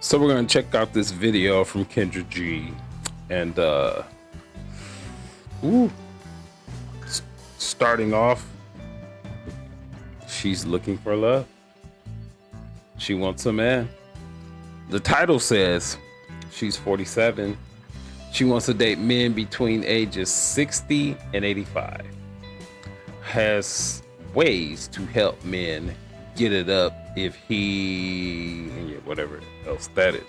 So we're gonna check out this video from Kendra G, and ooh, starting off, she's looking for love. She wants a man. The title says she's 47. She wants to date men between ages 60 and 85. Has ways to help men get it up if he, yeah, whatever else that is.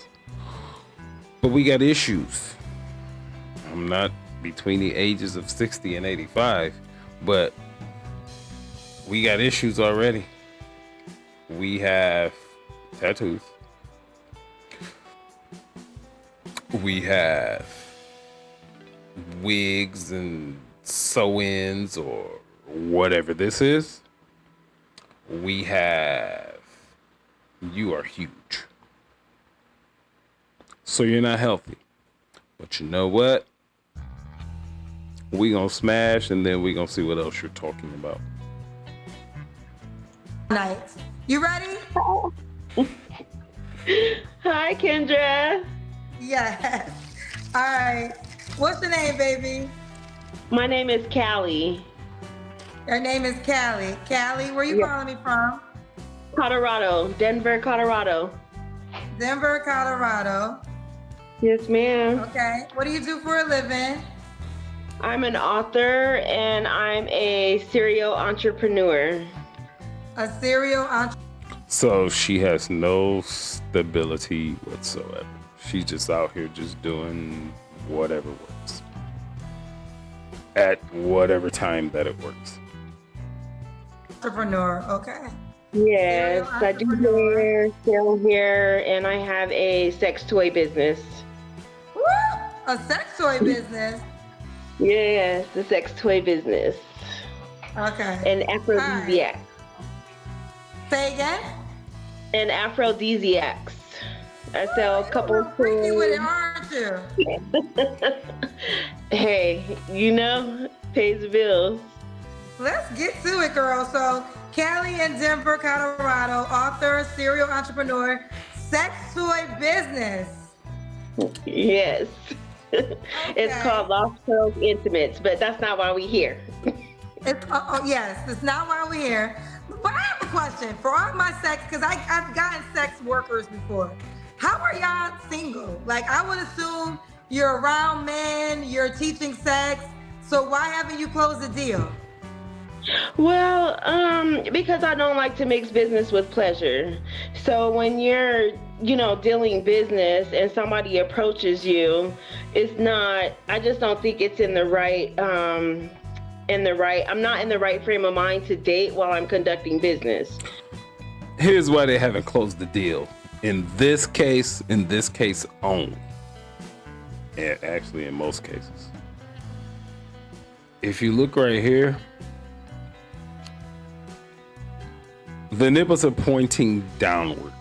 But we got issues. I'm not between the ages of 60 and 85, but we got issues already. We have tattoos. We have wigs and sew-ins or whatever this is. We have, you are huge. So you're not healthy. But you know what? We gonna smash and then we gonna see what else you're talking about. Nice. You ready? Hi, Kendra. Yes. All right. What's your name, baby? My name is Callie. Your name is Callie. Callie, where you calling me from? Colorado, Denver, Colorado. Denver, Colorado. Yes, ma'am. Okay. What do you do for a living? I'm an author and I'm a serial entrepreneur. A serial entrepreneur. So she has no stability whatsoever. She's just out here just doing whatever works. At whatever time that it works. Entrepreneur, okay. Yes, I do hair, sell hair, and I have a sex toy business. Woo! A sex toy business. Yes, the sex toy business. Okay. And aphrodisiacs. Say again? And aphrodisiacs. I sell a couple of freaky with it, aren't you? Hey, you know, pays the bills. Let's get to it, girl. So, Callie in Denver, Colorado, author, serial entrepreneur, sex toy business. Yes. Okay. It's called Lost Pearls Intimates, but that's not why we're here. Yes, it's not why we're here. But I have a question for all my sex, because I've gotten sex workers before. How are y'all single? Like, I would assume you're around men, you're teaching sex, so why haven't you closed the deal? Well, because I don't like to mix business with pleasure. So when you're, dealing business and somebody approaches you, it's not, I just don't think it's I'm not in the right frame of mind to date while I'm conducting business. Here's why they haven't closed the deal. In this case only. And actually in most cases. If you look right here, the nipples are pointing downward.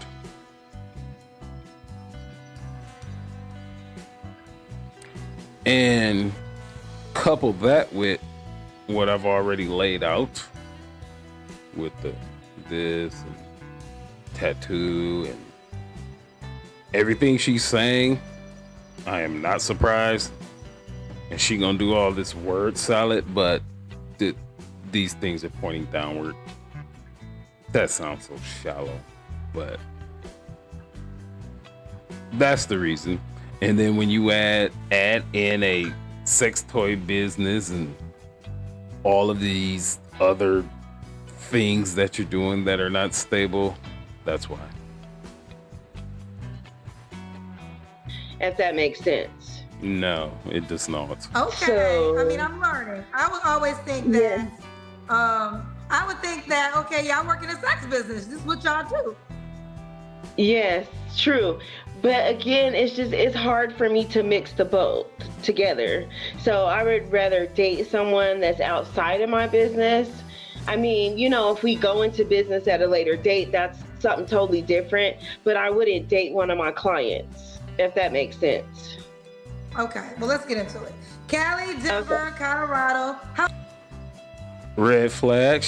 And couple that with what I've already laid out with this and tattoo and everything she's saying, I am not surprised. And she gonna do all this word salad, but these things are pointing downward. That sounds so shallow, but that's the reason. And then when you add in a sex toy business and all of these other things that you're doing that are not stable, that's why. If that makes sense. No, it does not. Okay, So, I mean, I'm learning. I would always think that, I would think that, okay, y'all work in a sex business. This is what y'all do. Yes, true. But again, it's hard for me to mix the both together. So I would rather date someone that's outside of my business. I mean, if we go into business at a later date, that's something totally different. But I wouldn't date one of my clients, if that makes sense. Okay, well, let's get into it. Callie, Denver, Colorado. Red flag.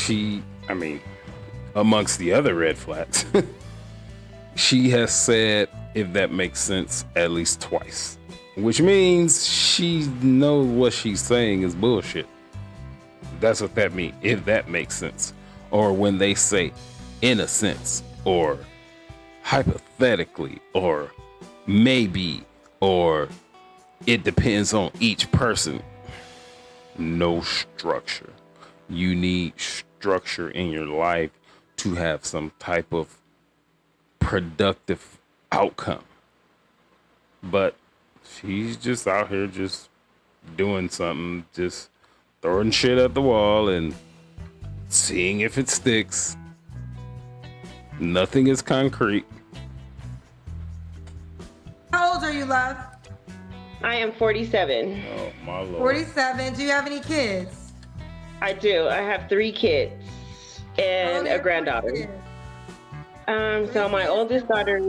Amongst the other red flags. She has said, if that makes sense, at least twice, which means she knows what she's saying is bullshit. That's what that means, if that makes sense. Or when they say in a sense, or hypothetically, or maybe, or it depends on each person. No structure. You need structure in your life to have some type of productive outcome. But she's just out here just doing something, just throwing shit at the wall and seeing if it sticks. Nothing is concrete. How old are you, love? I am 47. Oh my lord. 47. Do you have any kids? I do. I have 3 kids and a granddaughter. So my oldest daughter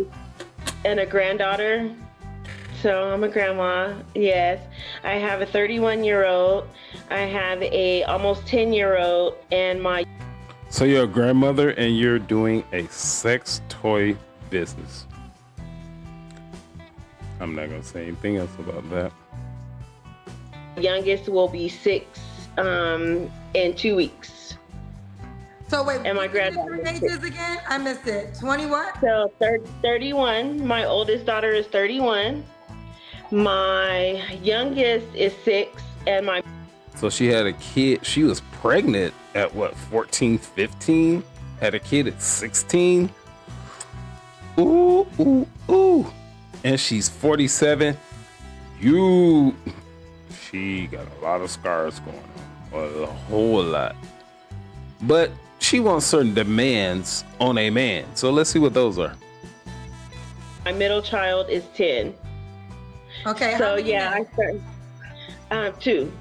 and a granddaughter. So I'm a grandma. Yes. I have a 31-year-old. I have a almost 10-year-old and my. So you're a grandmother and you're doing a sex toy business. I'm not gonna say anything else about that. Youngest will be 6 in 2 weeks. So wait, And my what are granddaughter your is ages again? I missed it. 20 what? So 31. My oldest daughter is 31. My youngest is 6, and my. So she had a kid. She was pregnant at what, 14, 15? Had a kid at 16? Ooh, ooh, ooh. And she's 47. She got a lot of scars going on. A whole lot. But she wants certain demands on a man. So let's see what those are. My middle child is 10. Okay. how So many yeah, men? I started 2.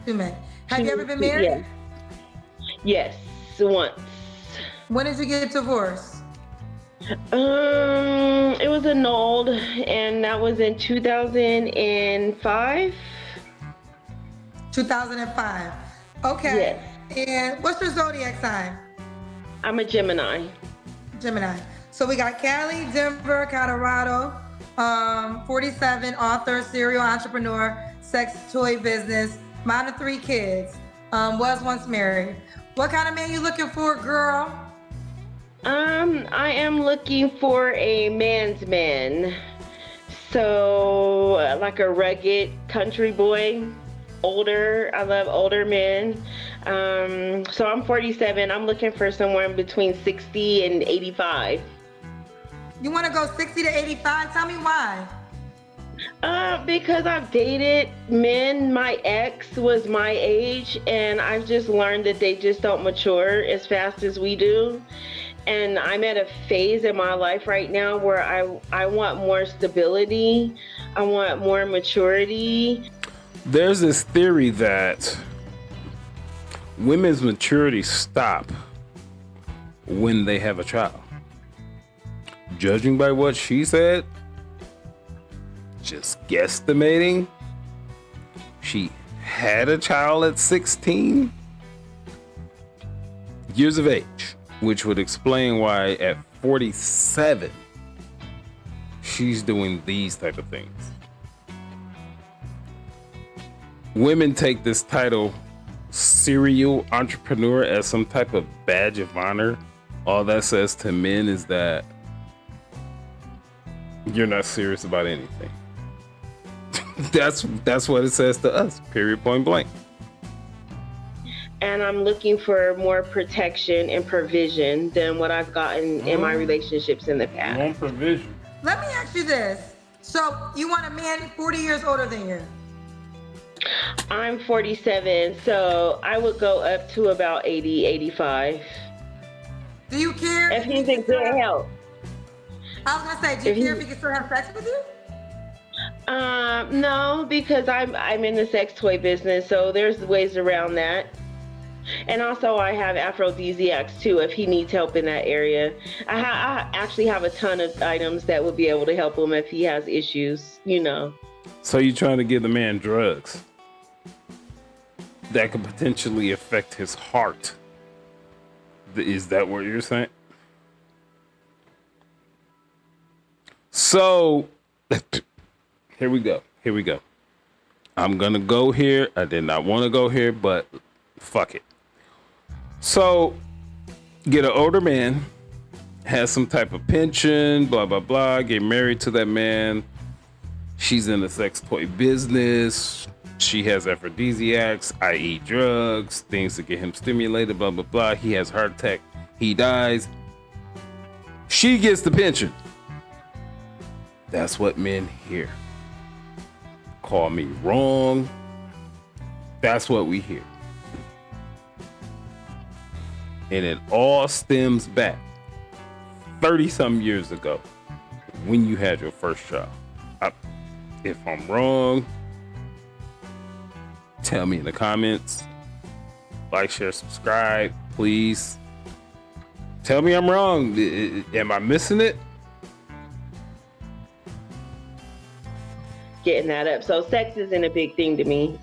2 men. Have you ever been married? Yeah. Yes, once. When did you get divorced? It was annulled, and that was in 2005. 2005. Okay. Yes. And what's your zodiac sign? I'm a Gemini. Gemini. So we got Cali, Denver, Colorado, 47, author, serial entrepreneur, sex toy business, mom of 3 kids, was once married. What kind of man you looking for, girl? I am looking for a man's man. So, like a rugged country boy, older. I love older men. So I'm 47. I'm looking for someone between 60 and 85. You want to go 60 to 85? Tell me why. Because I've dated men. My ex was my age, and I've just learned that they just don't mature as fast as we do. And I'm at a phase in my life right now where I want more stability. I want more maturity. There's this theory that women's maturity stop when they have a child. Judging by what she said, just guesstimating, she had a child at 16 years of age, which would explain why at 47 she's doing these type of things. Women take this title serial entrepreneur as some type of badge of honor. All that says to men is that you're not serious about anything. That's what it says to us, period, point blank. And I'm looking for more protection and provision than what I've gotten in my relationships in the past. You want provision. Let me ask you this. So you want a man 40 years older than you? I'm 47, so I would go up to about 80, 85. Do you care? If he's in good health. I was gonna say, do you care if he can still have sex with you? No, because I'm in the sex toy business, so there's ways around that. And also I have aphrodisiacs too, if he needs help in that area. I actually have a ton of items that would be able to help him if he has issues, you know. So you're trying to give the man drugs that could potentially affect his heart. Is that what you're saying? So here we go. Here we go. I'm gonna go here. I did not want to go here, but fuck it. So get an older man, has some type of pension, blah blah blah, get married to that man. She's in the sex toy business. She has aphrodisiacs, i.e. drugs, things to get him stimulated, blah blah blah. He has heart attack, he dies. She gets the pension. That's what men hear. Call me wrong. That's what we hear. And it all stems back 30-some years ago when you had your first child. If I'm wrong, tell me in the comments. Like, share, subscribe, please. Tell me I'm wrong. Am I missing it? Getting that up. So sex isn't a big thing to me.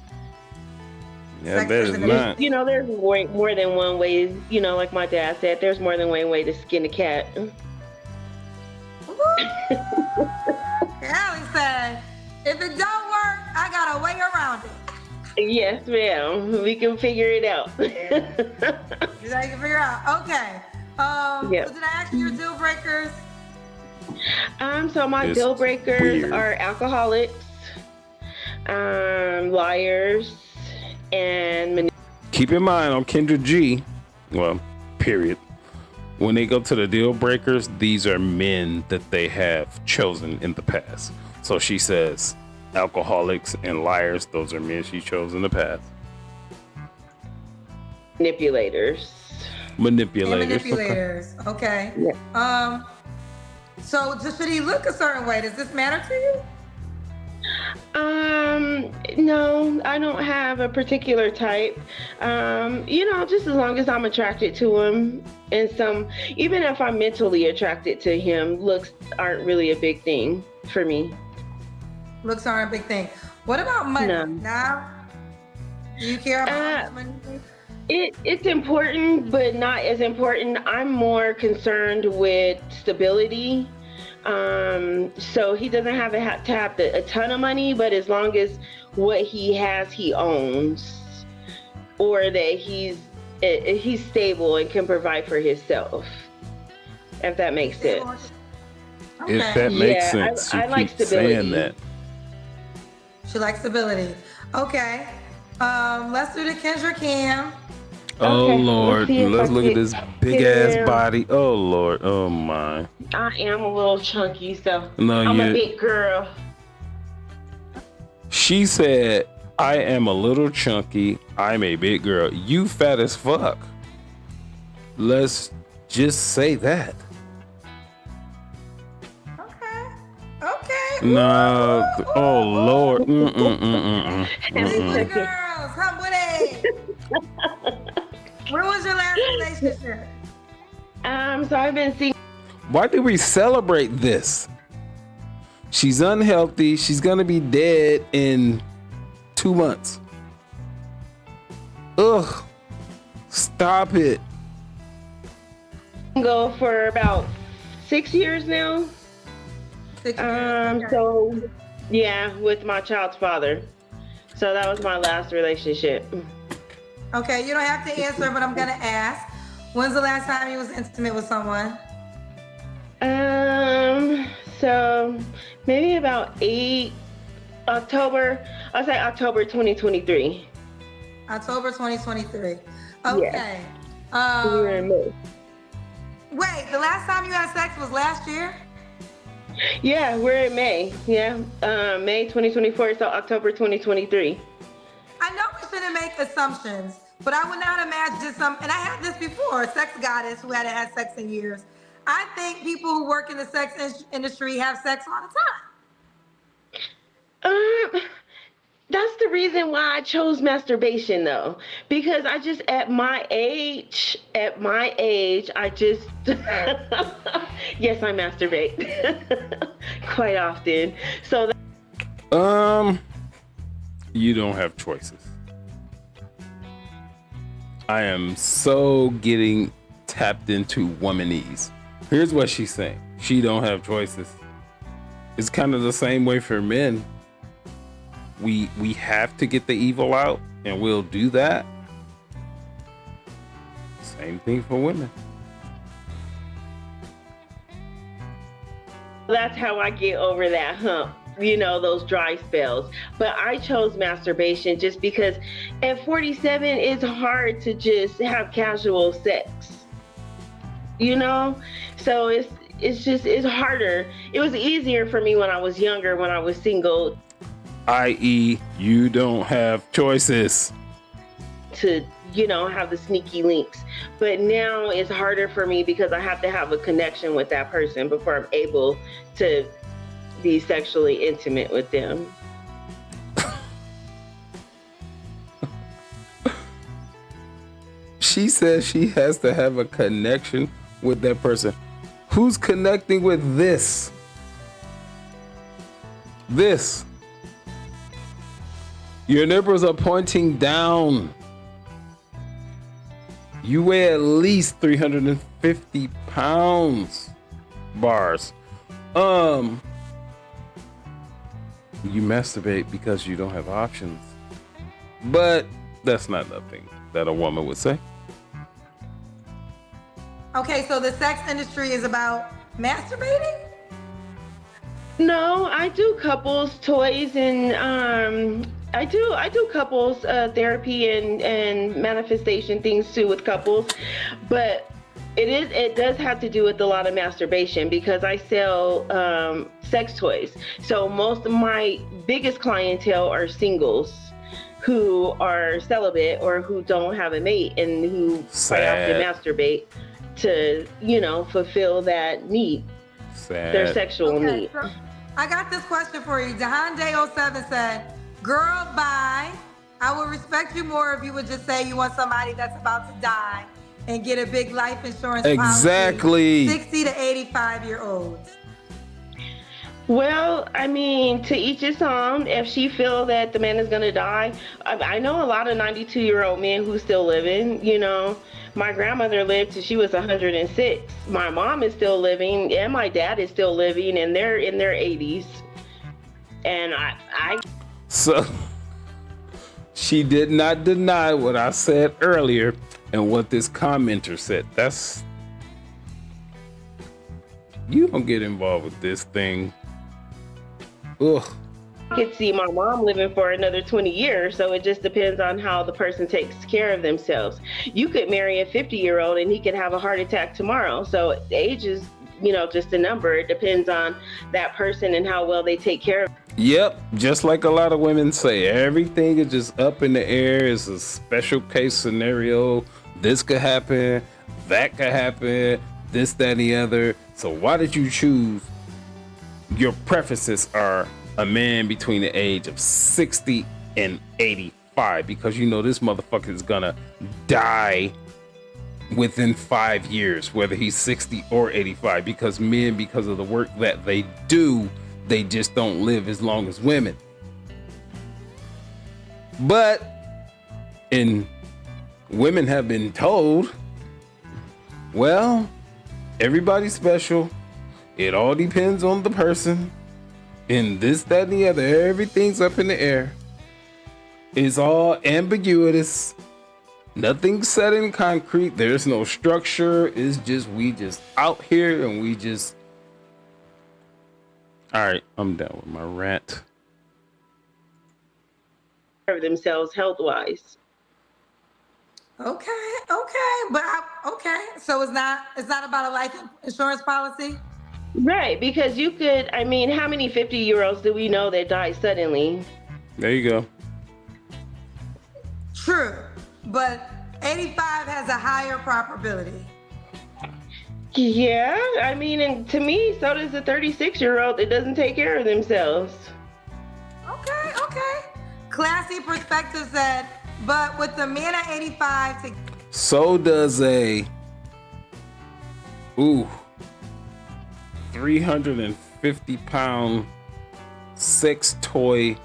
Yeah, Sex there's isn't a not. You know, there's more than one way. You know, like my dad said, there's more than one way to skin a cat. Allie said, if it don't work, I got a way around it. Yes, ma'am. We can figure it out. You know, you can figure out. Okay. Yep. So did I ask you your deal breakers? So my It's deal breakers weird. are alcoholics, liars, and Keep in mind, on Kendra G, well, period. When they go to the deal breakers, these are men that they have chosen in the past. So she says alcoholics and liars, those are men she chose in the past. manipulators. Manipulators. And manipulators. Okay. Yeah. So should he look a certain way? Does this matter to you? No, I don't have a particular type. Just as long as I'm attracted to him, and even if I'm mentally attracted to him, looks aren't really a big thing for me. Looks aren't a big thing. What about money? No. Now, do you care about how much money you make? It's important, but not as important. I'm more concerned with stability. So he doesn't have to have a ton of money, but as long as what he has, he owns, or that he's stable and can provide for himself. If that makes sense. If that makes Yeah, sense, I you like keep saying stability. that. She likes stability. Okay. Let's do the Kendra Cam. Oh Okay, Lord, let's see if let's I look at can this big get ass him. body. Oh Lord, oh my. I am a little chunky, so No, I'm a you. big girl. She said, "I am a little chunky. I'm a big girl. You fat as fuck." Let's just say that. Okay. No. Oh Lord. Big girls, come with it. Where was your last relationship? So I've been seeing. Why do we celebrate this? She's unhealthy. She's gonna be dead in 2 months. Ugh. Stop it. Go for about 6 years now. 6 years. Okay. So yeah, with my child's father. So that was my last relationship. Okay, you don't have to answer, but I'm gonna ask. When's the last time you was intimate with someone? So maybe about October 2023. October 2023. Okay. We were in May. Wait, the last time you had sex was last year? Yeah, we're in May. Yeah, May 2024, so October 2023. I know we shouldn't make assumptions, but I would not imagine and I had this before, a sex goddess who hadn't had sex in years. I think people who work in the sex industry have sex all the time. That's the reason why I chose masturbation, though, because I just at my age, I just yes, I masturbate quite often. So you don't have choices. I am so getting tapped into womanese. Here's what she's saying. She don't have choices. It's kind of the same way for men. We have to get the evil out, and we'll do that. Same thing for women. That's how I get over that hump, those dry spells. But I chose masturbation just because at 47, it's hard to just have casual sex, So it's harder. It was easier for me when I was younger, when I was single. I.e., you don't have choices. To have the sneaky links, but now it's harder for me because I have to have a connection with that person before I'm able to be sexually intimate with them. She says she has to have a connection with that person. Who's connecting with this? Your nipples are pointing down. You weigh at least 350 pounds. Bars. You masturbate because you don't have options. But that's not nothing that a woman would say. Okay, so the sex industry is about masturbating? No, I do couples toys and I do couples therapy and manifestation things too with couples, but it does have to do with a lot of masturbation because I sell sex toys. So most of my biggest clientele are singles who are celibate or who don't have a mate and who quite often masturbate to fulfill that need. Their sexual need. So I got this question for you. Jahan J07 said, girl, bye. I would respect you more if you would just say you want somebody that's about to die and get a big life insurance policy. 60 to 85-year-olds. Well, I mean, to each his own. If she feels that the man is going to die, I know a lot of 92-year-old men who still living, My grandmother lived till she was 106. My mom is still living, and my dad is still living, and they're in their 80s. And So, she did not deny what I said earlier and what this commenter said. You don't get involved with this thing. Ugh. I could see my mom living for another 20 years, so it just depends on how the person takes care of themselves. You could marry a 50-year-old and he could have a heart attack tomorrow. So age is, just a number. It depends on that person and how well they take care of. Yep, just like a lot of women say, everything is just up in the air. It's a special case scenario. This could happen, that could happen, this, that, and the other. So why did you choose? Your preferences are a man between the age of 60 and 85 because this motherfucker is gonna die within 5 years, whether he's 60 or 85, because men, because of the work that they do, they just don't live as long as women. But women have been told, well, everybody's special. It all depends on the person. And this, that, and the other, everything's up in the air. It's all ambiguous. Nothing's set in concrete. There's no structure. It's just, we just out here and we just... All right, I'm done with my rant. Themselves health-wise. Okay, but so it's not about a life insurance policy? Right, because you could, how many 50-year-olds do we know that die suddenly? There you go. True, but 85 has a higher probability. Yeah, and to me, so does a 36-year-old that doesn't take care of themselves. Okay. Classy Perspective said, but with the man at 85 so does a 350-pound sex toy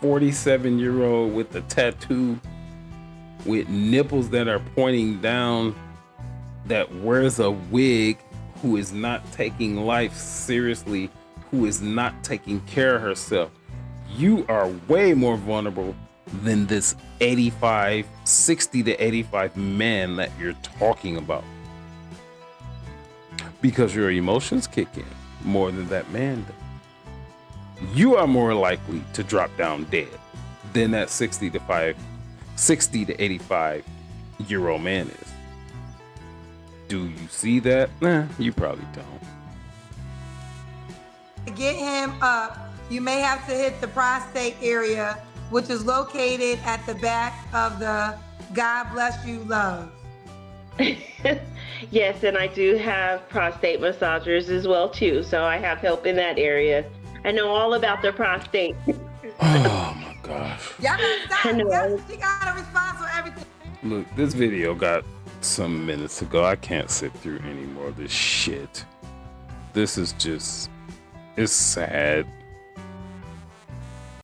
47-year-old with a tattoo with nipples that are pointing down, that wears a wig, who is not taking life seriously, who is not taking care of herself, you are way more vulnerable than this 60 to 85 man that you're talking about. Because your emotions kick in more than that man does. You are more likely to drop down dead than that 60 to 85-year-old man is. Do you see that? Nah, you probably don't. To get him up, you may have to hit the prostate area, which is located at the back of the God Bless You Love. Yes, and I do have prostate massagers as well too, so I have help in that area. I know all about the prostate. Oh my gosh. Y'all better stop. I know. Yes, she got a response for everything. Look, this video got some minutes ago. I can't sit through any more of this shit. This is just, it's sad.